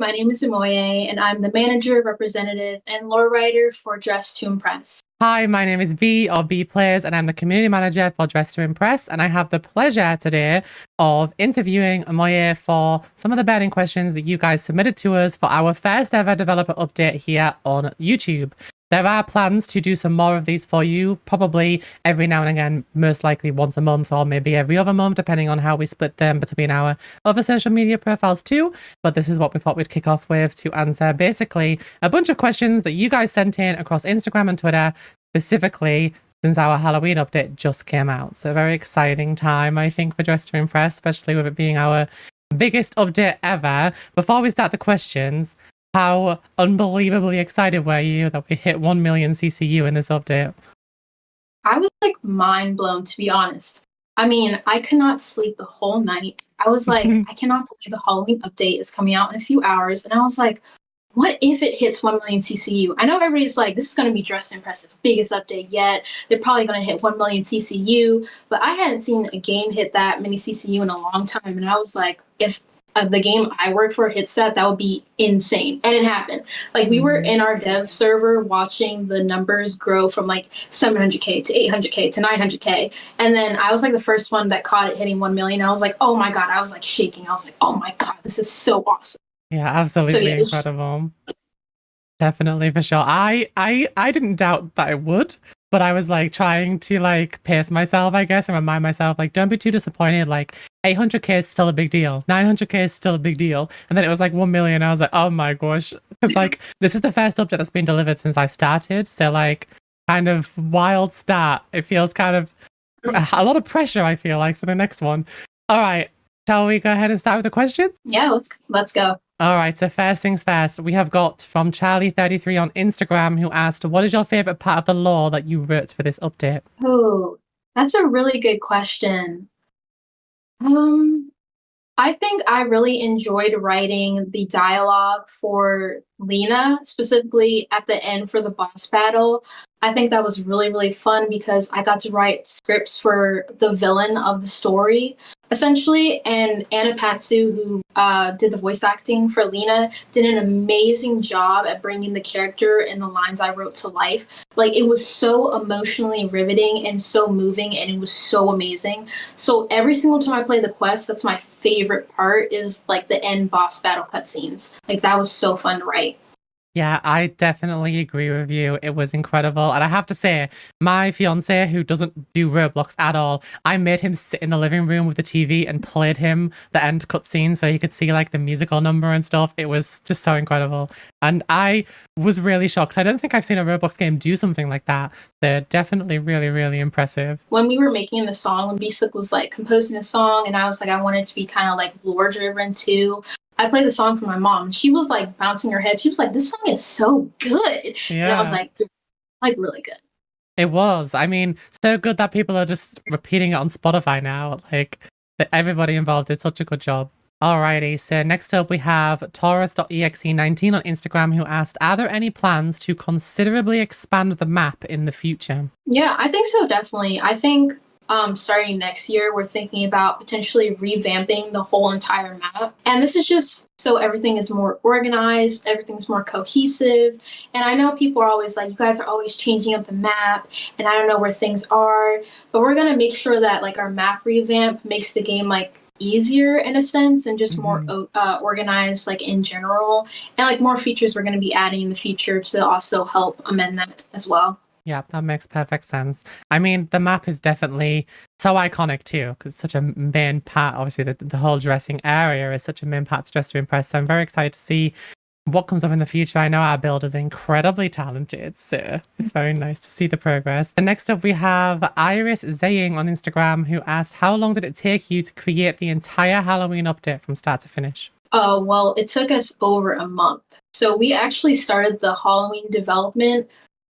my name is Umoye, and I'm the manager, representative, and lore writer for Dress to Impress. Hi, my name is B or B Players, and I'm the community manager for Dress to Impress. And I have the pleasure today of interviewing Umoye for some of the burning questions that you guys submitted to us for our first ever developer update here on YouTube. There are plans to do some more of these for you, probably every now and again, most likely once a month or maybe every other month, depending on how we split them between our other social media profiles too. But this is what we thought we'd kick off with to answer basically a bunch of questions that you guys sent in across Instagram and Twitter, specifically since our Halloween update just came out. So a very exciting time, I think, for Dress to Impress, especially with it being our biggest update ever. Before we start the questions, how unbelievably excited were you that we hit 1 million CCU in this update? I was like mind blown, to be honest. I mean, I could not sleep the whole night. I was like, I cannot believe the Halloween update is coming out in a few hours. And I was like, what if it hits 1 million CCU? I know everybody's like, this is going to be Dress to Impress's biggest update yet. They're probably going to hit 1 million CCU. But I hadn't seen a game hit that many CCU in a long time. And I was like, if the game I work for hits that would be insane. And it happened. Like, we were in our dev server watching the numbers grow from like 700K to 800K to 900K. And then I was like the first one that caught it hitting 1 million. I was like, oh my God. I was like shaking. I was like, oh my God, this is so awesome. Yeah, absolutely So, yeah, incredible. Definitely, for sure. I didn't doubt that it would, but I was like trying to like pace myself, I guess, and remind myself, like, don't be too disappointed. Like 800K is still a big deal. 900K is still a big deal. And then it was like 1 million. I was like, oh my gosh. Because like this is the first update that's been delivered since I started. So like kind of wild start. It feels kind of a lot of pressure, I feel like, for the next one. All right. Shall we go ahead and start with the questions? Yeah, let's go. All right, so first things first, we have got from Charlie33 on Instagram who asked, what is your favorite part of the lore that you wrote for this update? Oh, that's a really good question. I think I really enjoyed writing the dialogue for Lena, specifically at the end for the boss battle. I think that was really, really fun because I got to write scripts for the villain of the story, essentially. And Anna Patsu, who did the voice acting for Lena, did an amazing job at bringing the character and the lines I wrote to life. Like, it was so emotionally riveting and so moving, and it was so amazing. So every single time I play the quest, that's my favorite part, is like the end boss battle cutscenes. Like, that was so fun to write. Yeah, I definitely agree with you. It was incredible. And I have to say, my fiance, who doesn't do Roblox at all, I made him sit in the living room with the TV and played him the end cutscene so he could see like the musical number and stuff. It was just so incredible. And I was really shocked. I don't think I've seen a Roblox game do something like that. They're definitely really, really impressive. When we were making the song, when B-Slick was like composing the song, and I was like, I wanted to be kind of like lore driven too. I played the song for my mom. She was like bouncing her head. She was like, this song is so good. Yeah. And I was like really good. It was. I mean, so good that people are just repeating it on Spotify now. Like, everybody involved did such a good job. Alrighty, so next up we have Taurus.exe19 on Instagram who asked, are there any plans to considerably expand the map in the future? Yeah, I think so, definitely. I think starting next year, we're thinking about potentially revamping the whole entire map. And this is just so everything is more organized, everything's more cohesive. And I know people are always like, you guys are always changing up the map, and I don't know where things are. But we're going to make sure that like our map revamp makes the game like easier in a sense and just more organized like in general. And like more features we're going to be adding in the future to also help amend that as well. Yeah, that makes perfect sense. I mean, the map is definitely so iconic too, because it's such a main part. Obviously, the whole dressing area is such a main part to Dress to Impress. So I'm very excited to see what comes up in the future. I know our builders are incredibly talented, so it's very nice to see the progress. And next up, we have Iris Zaying on Instagram who asked, how long did it take you to create the entire Halloween update from start to finish? Well, it took us over a month. So we actually started the Halloween development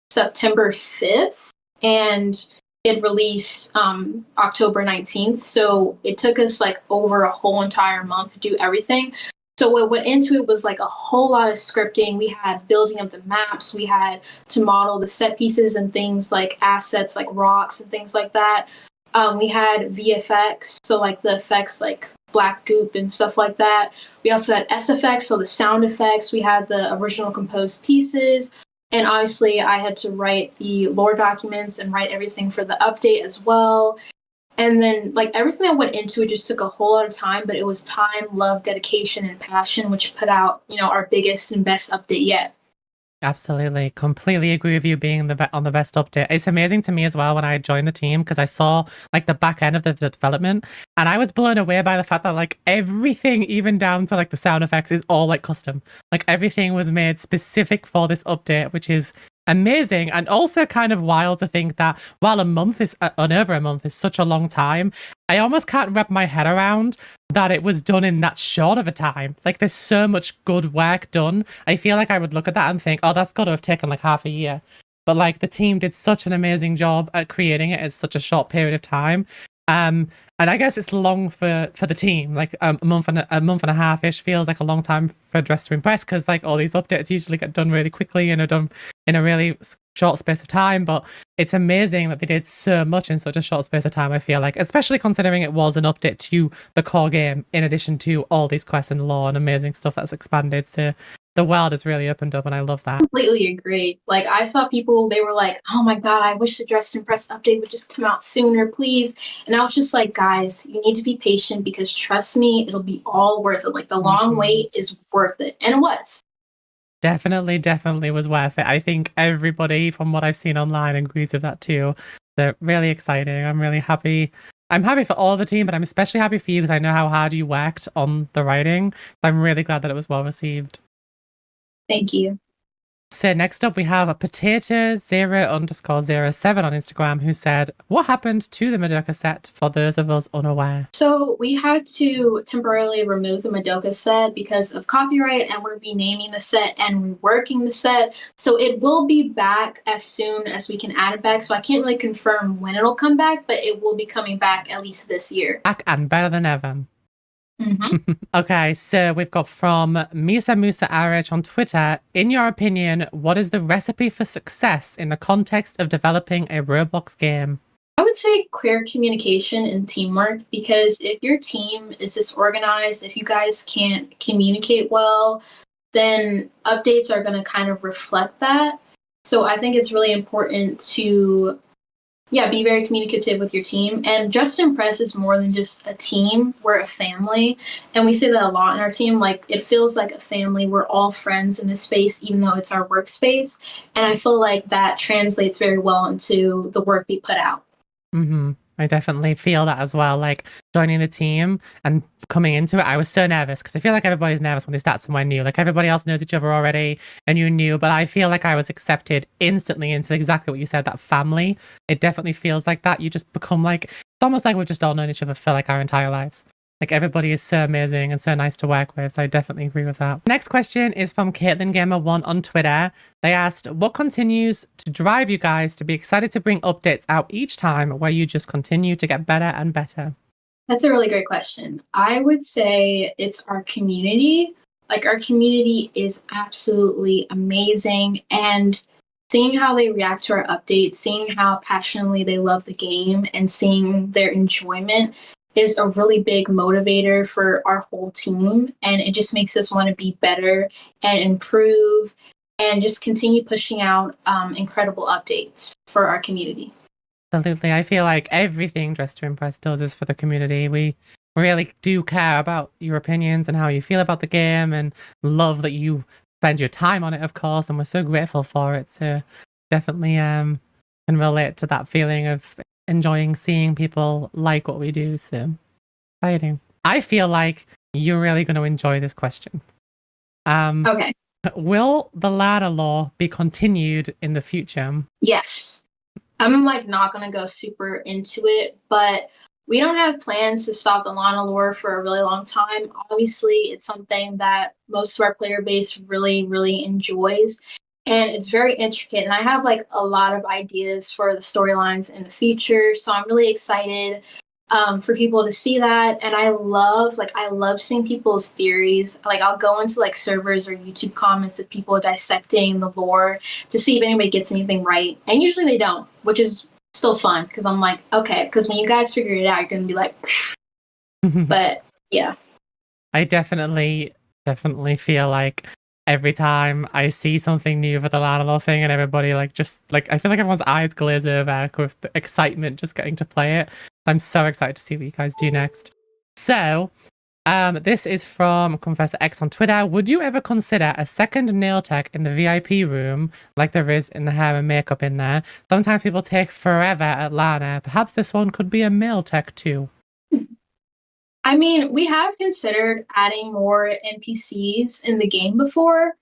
September 5th, and it released October 19th. So it took us like over a whole entire month to do everything. So what went into it was like a whole lot of scripting. We had building of the maps. We had to model the set pieces and things like assets like rocks and things like that. We had VFX, so like the effects like black goop and stuff like that. We also had SFX, so the sound effects. We had the original composed pieces. And obviously, I had to write the lore documents and write everything for the update as well. And then, like, everything that went into it just took a whole lot of time, but it was time, love, dedication, and passion, which put out, our biggest and best update yet. Absolutely. Completely agree with you being on the best update. It's amazing to me as well when I joined the team because I saw like the back end of the development and I was blown away by the fact that like everything, even down to like the sound effects, is all like custom. Like everything was made specific for this update, which is amazing and also kind of wild to think that while a month is over a month is such a long time, I almost can't wrap my head around that it was done in that short of a time. Like there's so much good work done. I feel like I would look at that and think, oh, that's got to have taken like half a year. But like the team did such an amazing job at creating it in such a short period of time. And I guess it's long for the team. Like a month and a half ish feels like a long time for Dress to Impress because like all these updates usually get done really quickly and are done in a really short space of time. But it's amazing that they did so much in such a short space of time. I feel like, especially considering it was an update to the core game, in addition to all these quests and lore and amazing stuff that's expanded. So the world has really opened up, and I love that. Completely agree. Like I thought people, they were like, "Oh my god, I wish the Dress to Impress update would just come out sooner, please." And I was just like, "Guys, you need to be patient because trust me, it'll be all worth it. Like the long wait is worth it," and it was. Definitely was worth it. I think everybody from what I've seen online agrees with that too. They're really exciting. I'm really happy. I'm happy for all the team, but I'm especially happy for you because I know how hard you worked on the writing. I'm really glad that it was well received. Thank you. So next up we have a potato0_07 on Instagram who said, what happened to the Madoka set for those of us unaware? So we had to temporarily remove the Madoka set because of copyright, and we're renaming the set and reworking the set. So it will be back as soon as we can add it back. So I can't really confirm when it'll come back, but it will be coming back at least this year. Back and better than ever. Mm-hmm. Okay, so we've got from Misa Musa Arich on Twitter. In your opinion, what is the recipe for success in the context of developing a Roblox game? I would say clear communication and teamwork, because if your team is disorganized, if you guys can't communicate well, then updates are going to kind of reflect that. So I think it's really important to be very communicative with your team. And Dress to Impress is more than just a team. We're a family. And we say that a lot in our team. Like, it feels like a family. We're all friends in this space, even though it's our workspace. And I feel like that translates very well into the work we put out. Mm-hmm. I definitely feel that as well. Like joining the team and coming into it, I was so nervous because I feel like everybody's nervous when they start somewhere new. Like everybody else knows each other already and you knew, but I feel like I was accepted instantly into exactly what you said, that family. It definitely feels like that. You just become like, it's almost like we've just all known each other for like our entire lives. Like everybody is so amazing and so nice to work with. So I definitely agree with that. Next question is from Caitlin Gamer 1 on Twitter. They asked, what continues to drive you guys to be excited to bring updates out each time where you just continue to get better and better? That's a really great question. I would say it's our community. Like our community is absolutely amazing, and seeing how they react to our updates, seeing how passionately they love the game, and seeing their enjoyment is a really big motivator for our whole team. And it just makes us want to be better and improve and just continue pushing out incredible updates for our community. Absolutely. I feel like everything Dress to Impress does is for the community. We really do care about your opinions and how you feel about the game, and love that you spend your time on it, of course, and we're so grateful for it. So definitely can relate to that feeling of enjoying seeing people like what we do. So exciting. I feel like you're really going to enjoy this question. Okay. Will the ladder lore be continued in the future? Yes. I'm like not going to go super into it, but we don't have plans to stop the Lana lore for a really long time. Obviously, it's something that most of our player base really, really enjoys. And it's very intricate. And I have like a lot of ideas for the storylines in the future. So I'm really excited for people to see that. And I love seeing people's theories. Like I'll go into like servers or YouTube comments of people dissecting the lore to see if anybody gets anything right. And usually they don't, which is still fun because I'm like, okay, because when you guys figure it out, you're going to be like, but Yeah. I definitely feel like every time I see something new for the Llanowar thing and everybody like just like I feel like everyone's eyes glaze over with the excitement just getting to play it. I'm so excited to see what you guys do next. So, this is from Confessor X on Twitter. Would you ever consider a second nail tech in the VIP room, like there is in the hair and makeup in there? Sometimes people take forever at Lana. Perhaps this one could be a male tech too. I mean, we have considered adding more NPCs in the game before.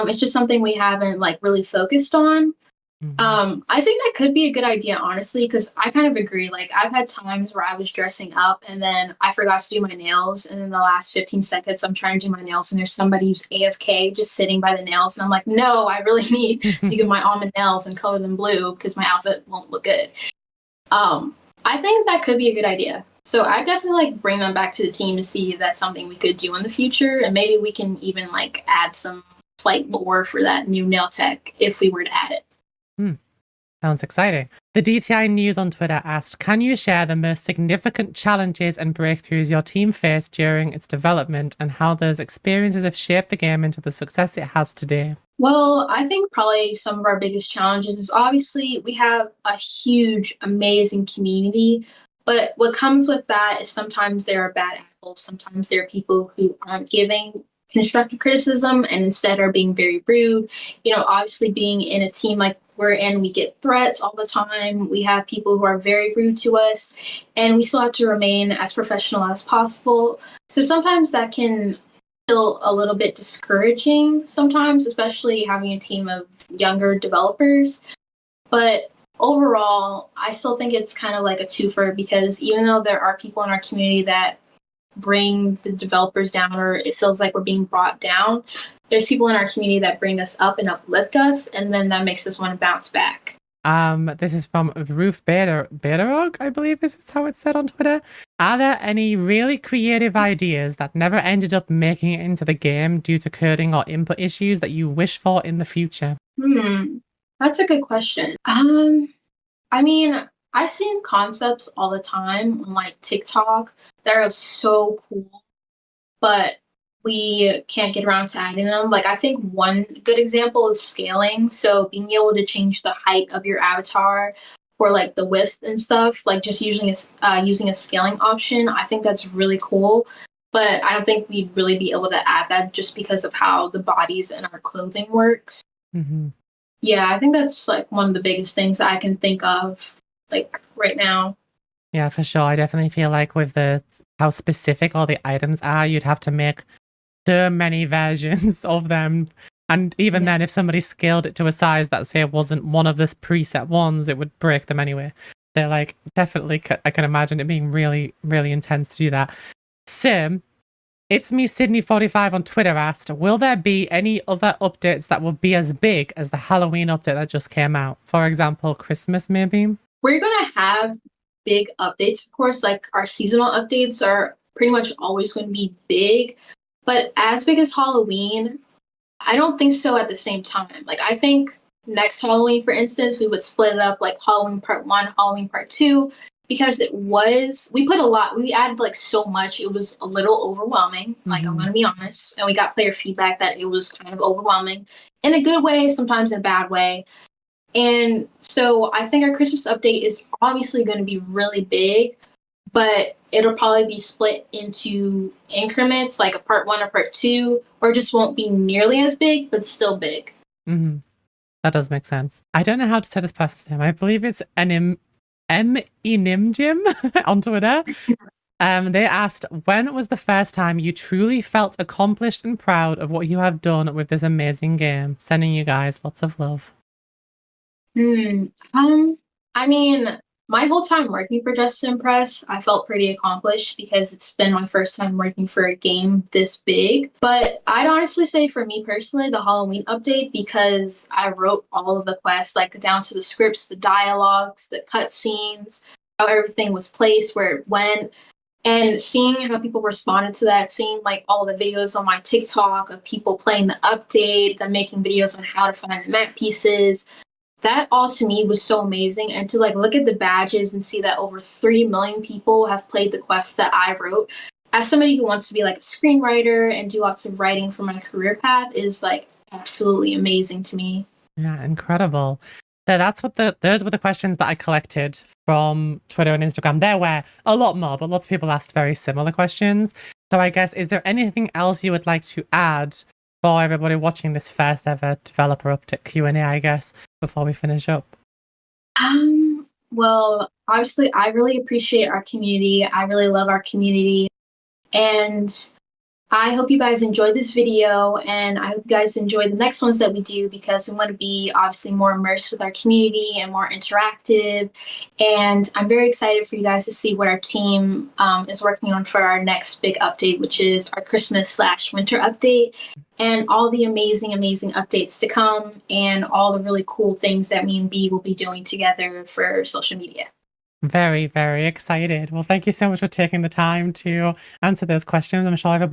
It's just something we haven't like really focused on. I think that could be a good idea, honestly, because I kind of agree. Like, I've had times where I was dressing up and then I forgot to do my nails, and in the last 15 seconds, I'm trying to do my nails, and there's somebody who's AFK just sitting by the nails, and I'm like, no, I really need to do my almond nails and color them blue because my outfit won't look good. I think that could be a good idea. So I definitely like bring them back to the team to see if that's something we could do in the future, and maybe we can even like add some slight lore for that new nail tech if we were to add it. Sounds exciting. The DTI News on Twitter asked, can you share the most significant challenges and breakthroughs your team faced during its development and how those experiences have shaped the game into the success it has today? Well, I think probably some of our biggest challenges is obviously we have a huge, amazing community. But what comes with that is sometimes there are bad apples. Sometimes there are people who aren't giving constructive criticism and instead are being very rude. Obviously being in a team like we're in, we get threats all the time. We have people who are very rude to us, and we still have to remain as professional as possible. So sometimes that can feel a little bit discouraging sometimes, especially having a team of younger developers. But overall, I still think it's kind of like a twofer because even though there are people in our community that bring the developers down or it feels like we're being brought down, there's people in our community that bring us up and uplift us, and then that makes us want to bounce back. This is from Roof Betarog, I believe this is how it's said on Twitter. Are there any really creative ideas that never ended up making it into the game due to coding or input issues that you wish for in the future? That's a good question. I mean, I've seen concepts all the time on like TikTok that are so cool, but we can't get around to adding them. Like, I think one good example is scaling. So being able to change the height of your avatar or like the width and stuff, like just using a scaling option. I think that's really cool. But I don't think we'd really be able to add that just because of how the bodies and our clothing works. Mm-hmm. Yeah, I think that's like one of the biggest things that I can think of like right now. Yeah, for sure. I definitely feel like with how specific all the items are, you'd have to make so many versions of them. And even then, if somebody scaled it to a size that, say, wasn't one of the preset ones, it would break them anyway. They're like, definitely, I can imagine it being really, really intense to do that. Sim, it's me, Sydney45 on Twitter asked, will there be any other updates that will be as big as the Halloween update that just came out? For example, Christmas, maybe? We're going to have big updates, of course. Like, our seasonal updates are pretty much always going to be big. But as big as Halloween, I don't think so at the same time. Like, I think next Halloween, for instance, we would split it up like Halloween Part 1, Halloween Part 2, because we added like so much, it was a little overwhelming. Like, I'm going to be honest. And we got player feedback that it was kind of overwhelming in a good way, sometimes in a bad way. And so I think our Christmas update is obviously going to be really big, but it'll probably be split into increments, like a part 1 or part 2, or just won't be nearly as big, but still big. Mm-hmm. That does make sense. I don't know how to say this person's name. I believe it's Enimjim on Twitter. They asked, when was the first time you truly felt accomplished and proud of what you have done with this amazing game? Sending you guys lots of love. I mean, my whole time working for Dress to Impress, I felt pretty accomplished because it's been my first time working for a game this big. But I'd honestly say for me personally, the Halloween update, because I wrote all of the quests, like down to the scripts, the dialogues, the cutscenes, how everything was placed, where it went. And seeing how people responded to that, seeing like all the videos on my TikTok of people playing the update, them making videos on how to find the map pieces, that all to me was so amazing. And to like look at the badges and see that over 3 million people have played the quests that I wrote, as somebody who wants to be like a screenwriter and do lots of writing for my career path is like absolutely amazing to me. Yeah, incredible. So those were the questions that I collected from Twitter and Instagram. There were a lot more, but lots of people asked very similar questions. So I guess, is there anything else you would like to add for everybody watching this first ever developer update Q&A, I guess, before we finish up? Well, obviously I really appreciate our community. I really love our community. And I hope you guys enjoyed this video, and I hope you guys enjoy the next ones that we do, because we want to be obviously more immersed with our community and more interactive. And I'm very excited for you guys to see what our team is working on for our next big update, which is our Christmas/winter update, and all the amazing, amazing updates to come, and all the really cool things that me and B will be doing together for social media. Very, very excited. Well, thank you so much for taking the time to answer those questions. I'm sure everybody